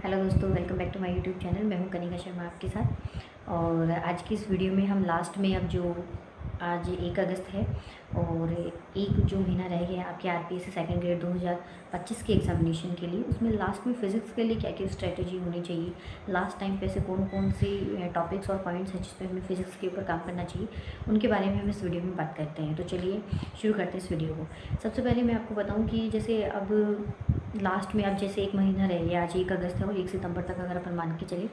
Hello दोस्तों, welcome back to my YouTube channel. मैं हूं कनिका शर्मा आपके साथ। और आज की इस वीडियो में हम लास्ट में अब जो आज 1 अगस्त है और एक जो महीना रह गया है आपके आरपीएससी सेकंड ग्रेड 2025 के एग्जामिनेशन के लिए, उसमें लास्ट में फ़िज़िक्स के लिए क्या क्या स्ट्रेटजी होनी चाहिए, लास्ट टाइम पे ऐसे कौन कौन सी टॉपिक्स और पॉइंट्स हैं जिस पे हमें फ़िज़िक्स के ऊपर काम करना चाहिए, उनके बारे में हम इस वीडियो में बात करते हैं। तो चलिए शुरू करते हैं इस वीडियो को। सबसे पहले मैं आपको बताऊँ कि जैसे अब लास्ट में अब जैसे 1 महीना रह गया, आज 1 अगस्त है और 1 सितंबर तक अगर अपन मान के चले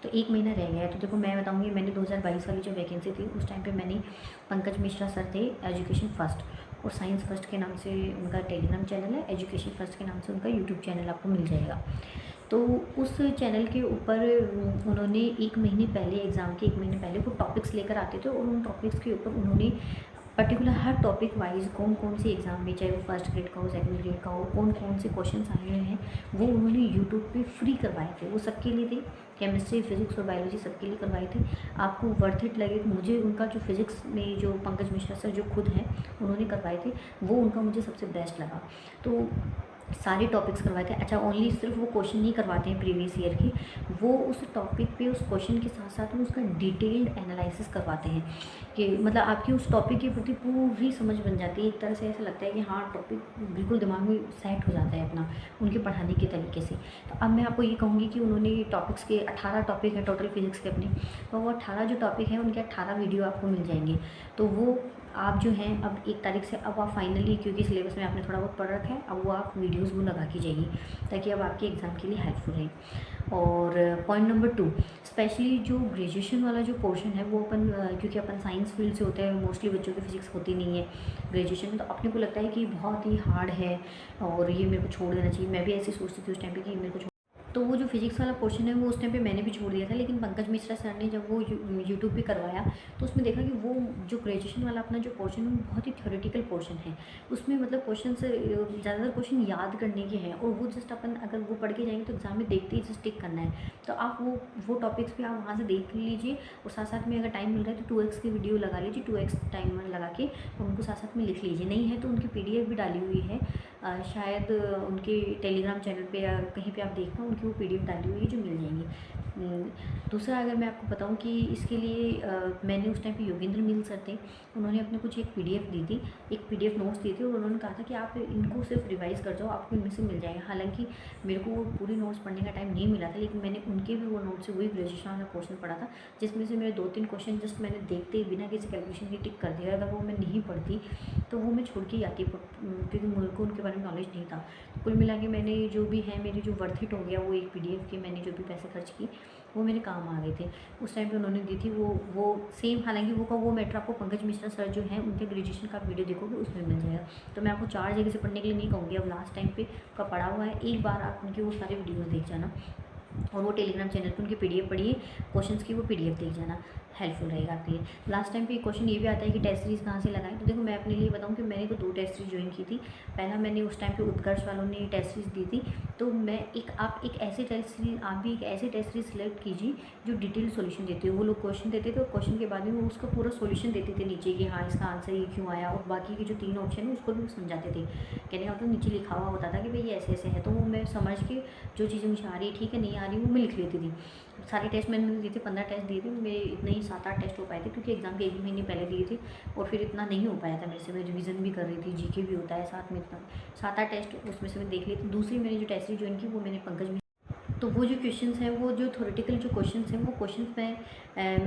तो 1 महीना रह गया है। तो देखो मैं बताऊँगी, मैंने 2022 वाली जो वैकेंसी थी उस टाइम पे मैंने पंकज मिश्रा सर थे, एजुकेशन फर्स्ट और साइंस फर्स्ट के नाम से उनका टेलीग्राम चैनल है, एजुकेशन फर्स्ट के नाम से उनका यूट्यूब चैनल आपको मिल जाएगा। तो उस चैनल के ऊपर उन्होंने 1 महीने पहले, एग्ज़ाम के 1 महीने पहले वो टॉपिक्स लेकर आते थे और उन टॉपिक्स के ऊपर उन्होंने पर्टिकुलर हर टॉपिक वाइज कौन कौन सी एग्ज़ाम में, चाहे वो फर्स्ट ग्रेड का हो, सेकंड ग्रेड का हो, कौन कौन से क्वेश्चंस आए हुए हैं वो उन्होंने यूट्यूब पे फ्री करवाए थे। वो सबके लिए थे, केमिस्ट्री, फिजिक्स और बायोलॉजी सबके लिए करवाए थे। आपको वर्थ इट लगे, मुझे उनका जो फिज़िक्स में जो पंकज मिश्रा सर जो खुद हैं उन्होंने करवाए थे, वो उनका मुझे सबसे बेस्ट लगा। तो सारे टॉपिक्स करवाए थे। अच्छा, ओनली सिर्फ वो क्वेश्चन नहीं करवाते हैं प्रीवियस ईयर की, वो उस टॉपिक पे उस क्वेश्चन के साथ साथ में उसका डिटेल्ड एनालिसिस करवाते हैं कि मतलब आपकी उस टॉपिक के प्रति पूरी समझ बन जाती है। एक तरह से ऐसा लगता है कि हाँ, टॉपिक बिल्कुल दिमाग में सेट हो जाता है अपना उनके पढ़ाने के तरीके से। तो अब मैं आपको ये कहूँगी कि उन्होंने टॉपिक्स के 18 टॉपिक हैं टोटल फिजिक्स के अपने, तो वो 18 जो टॉपिक हैं उनके 18 वीडियो आपको मिल जाएंगे। तो वो आप जो हैं अब 1 तारीख से अब आप फाइनली, क्योंकि सिलेबस में आपने थोड़ा बहुत पढ़ रखा है, अब वो आप वीडियोस वो लगा के जाइए ताकि अब आपके एग्ज़ाम के लिए हेल्पफुल रहे। और पॉइंट नंबर 2, स्पेशली जो ग्रेजुएशन वाला जो पोर्शन है वो अपन क्योंकि अपन साइंस फील्ड से होते हैं, मोस्टली बच्चों की फिजिक्स होती नहीं है ग्रेजुएशन में, तो अपने को लगता है कि बहुत ही हार्ड है और ये मेरे को छोड़ देना चाहिए। मैं भी ऐसे सोचती थी उस टाइम पे कि मेरे को तो वो जो फिज़िक्स वाला पोर्शन है वो उस टाइम पे मैंने भी छोड़ दिया था, लेकिन पंकज मिश्रा सर ने जब वो यूट्यूब पे करवाया तो उसमें देखा कि वो जो ग्रेजुएशन वाला अपना जो पोर्शन है वो बहुत ही थ्योरेटिकल पोर्शन है। उसमें मतलब क्वेश्चन से ज़्यादातर क्वेश्चन याद करने के हैं और वो जस्ट अपन अगर वो पढ़ के जाएंगे तो एग्जाम में देखते ही जस्ट टिक करना है। तो आप वो टॉपिक्स भी आप वहाँ से देख लीजिए और साथ साथ में अगर टाइम मिल रहा है तो 2x की वीडियो लगा लीजिए, 2x टाइम लगा के उनको साथ साथ में लिख लीजिए। नहीं है तो उनकी PDF भी डाली हुई है, शायद उनके टेलीग्राम चैनल पे या कहीं पे आप देखना, उनकी वो PDF डाली हुई है जो मिल जाएंगी। दूसरा अगर मैं आपको बताऊं कि इसके लिए मैंने उस टाइम पे योगेंद्र मिल सर थे, उन्होंने अपने कुछ एक PDF दी थी, एक PDF नोट्स दी थी और उन्होंने कहा था कि आप इनको सिर्फ रिवाइज़ कर जाओ, आपको इनमें से मिल जाएगा। हालांकि मेरे को वो पूरी नोट्स पढ़ने का टाइम नहीं मिला था, लेकिन मैंने उनके भी वो नोट्स से वही ग्रेजुएशन वाला क्वेश्चन पढ़ा था, जिसमें से मेरे 2-3 क्वेश्चन जस्ट मैंने देखते ही बिना किसी कैलकुलेशन के टिक कर दिया। अगर वो मैं नहीं पढ़ती तो वो मैं छोड़ के ही आती, क्योंकि मुझे को उनके बारे में नॉलेज नहीं था। कुल मिला के मैंने जो भी है, मेरी जो वर्थ इट हो गया वो एक PDF के मैंने जो भी पैसे खर्च की वो मेरे काम आ गए थे। उस टाइम पे उन्होंने दी थी वो सेम, हालांकि वो मैटर आपको पंकज मिश्रा सर जो हैं उनके ग्रेजुएशन का वीडियो देखोगे उसमें मिल जाएगा। तो मैं आपको 4 जगह से पढ़ने के लिए नहीं कहूँगी, अब लास्ट टाइम पे का पढ़ा हुआ है, एक बार आप उनके वो सारे वीडियोज़ देख जाना और वो टेलीग्राम चैनल पर उनकी PDF पढ़िए, क्वेश्चंस की वो PDF देख जाना, हेल्पफुल रहेगा आपके लिए। लास्ट टाइम पे एक क्वेश्चन ये भी आता है कि टेस्ट सीरीज़ कहाँ से लगाएं, तो देखो मैं अपने लिए बताऊँ कि मैंने तो 2 टेस्ट सीरीज़ ज्वाइन की थी। पहला मैंने उस टाइम पे उत्कर्ष वालों ने टेस्ट सीरीज़ दी थी, तो मैं आप एक ऐसे टेस्ट सीरीज़, आप भी एक ऐसे टेस्ट सीरीज़ सेलेक्ट कीजिए जो डिटेल सॉल्यूशन देते हो। वो लोग क्वेश्चन देते थे और क्वेश्चन के बाद में वो उसका पूरा सॉल्यूशन देते थे नीचे कि हाँ इसका आंसर ये क्यों आया, और बाकी के जो 3 ऑप्शन है उसको भी समझाते थे। कहने का मतलब नीचे लिखा हुआ होता था कि भाई ये ऐसे ऐसे है, तो वो मैं समझ के जो चीज़ें मुझे आ रही है ठीक है, नहीं आ रही वो मैं लिख लेती थी। सारे टेस्ट मैंने दिए थे, 15 टेस्ट दिए थे मेरे, इतने ही 7-8 टेस्ट हो पाए थे क्योंकि एग्ज़ाम के 1 महीने पहले दिए थे और फिर इतना नहीं हो पाया था मेरे से। मैं रिवीजन भी कर रही थी, GK भी होता है साथ में, इतना 7-8 टेस्ट उसमें से मैं देख ली थी। दूसरी मैंने जो टेस्ट ज्वाइन की वो मैंने पंकज में, तो वो जो क्वेश्चंस हैं, वो जो थ्योरेटिकल जो क्वेश्चंस हैं वो क्वेश्चंस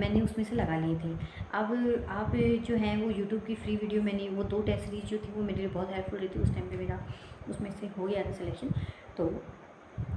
मैंने उसमें से लगा लिए थे। अब आप जो हैं वो यूट्यूब की फ्री वीडियो, मैंने वो 2 टेस्ट सीरीज जो थी वो मेरे लिए बहुत हेल्पफुल रही थी। उस टाइम पे मेरा उसमें से हो गया था सिलेक्शन। तो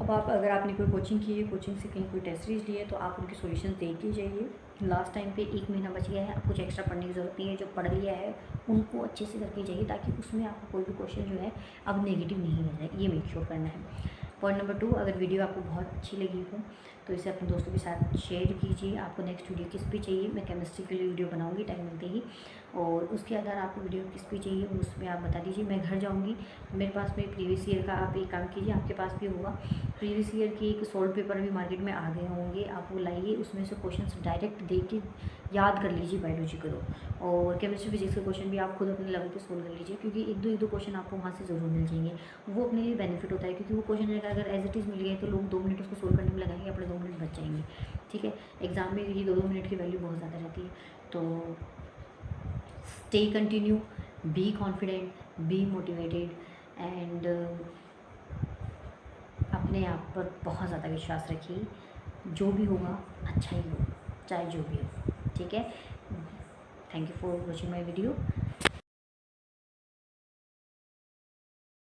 अब आप अगर आपने कोई कोचिंग की है, कोचिंग से कहीं कोई टेस्ट सीरीज ली है, तो आप उनके सॉल्यूशन देख के जाइए। लास्ट टाइम पे 1 महीना बच गया है, आप कुछ एक्स्ट्रा पढ़ने की ज़रूरत नहीं है। जो पढ़ लिया है उनको अच्छे से करके जाइए ताकि उसमें आपको कोई भी क्वेश्चन जो है अब नेगेटिव नहीं रह जाए, ये मेक श्योर करना है। पॉइंट नंबर 2, अगर वीडियो आपको बहुत अच्छी लगी हो तो इसे अपने दोस्तों के साथ शेयर कीजिए। आपको नेक्स्ट वीडियो किस पे चाहिए, मैं केमिस्ट्री के लिए वीडियो बनाऊंगी टाइम मिलते ही। और उसके आधार आपको वीडियो किस पे चाहिए उसमें आप बता दीजिए। मैं घर जाऊँगी तो मेरे पास में प्रीवियस ईयर का, आप एक काम कीजिए, आपके पास भी होगा प्रीवियस ईयर की एक सॉल्व पेपर भी मार्केट में आ गए होंगे, आप वो लाइए, उसमें से क्वेश्चन डायरेक्ट दे के याद कर लीजिए बायोलॉजी करो। और केमिस्ट्री फिजिक्स के क्वेश्चन भी आप खुद अपने लेवल पे सोल्व कर लीजिए, क्योंकि एक दो क्वेश्चन आपको वहाँ से ज़रूर मिल जाएंगे। वो अपने लिए बेनिफिट होता है, क्योंकि वो क्वेश्चन अगर एज इट इज़ मिल गए तो लोग 2 मिनट उसको सोल्व करने में लगाएंगे, अपने 2 मिनट बच जाएंगे। ठीक है, एग्ज़ाम में ये 2-2 मिनट की वैल्यू बहुत ज़्यादा रहती है। तो stay continue, be confident, be motivated and अपने आप पर बहुत ज़्यादा विश्वास रखिए। जो भी होगा अच्छा ही होगा, चाहे जो भी हो। ठीक है, thank you for watching my video.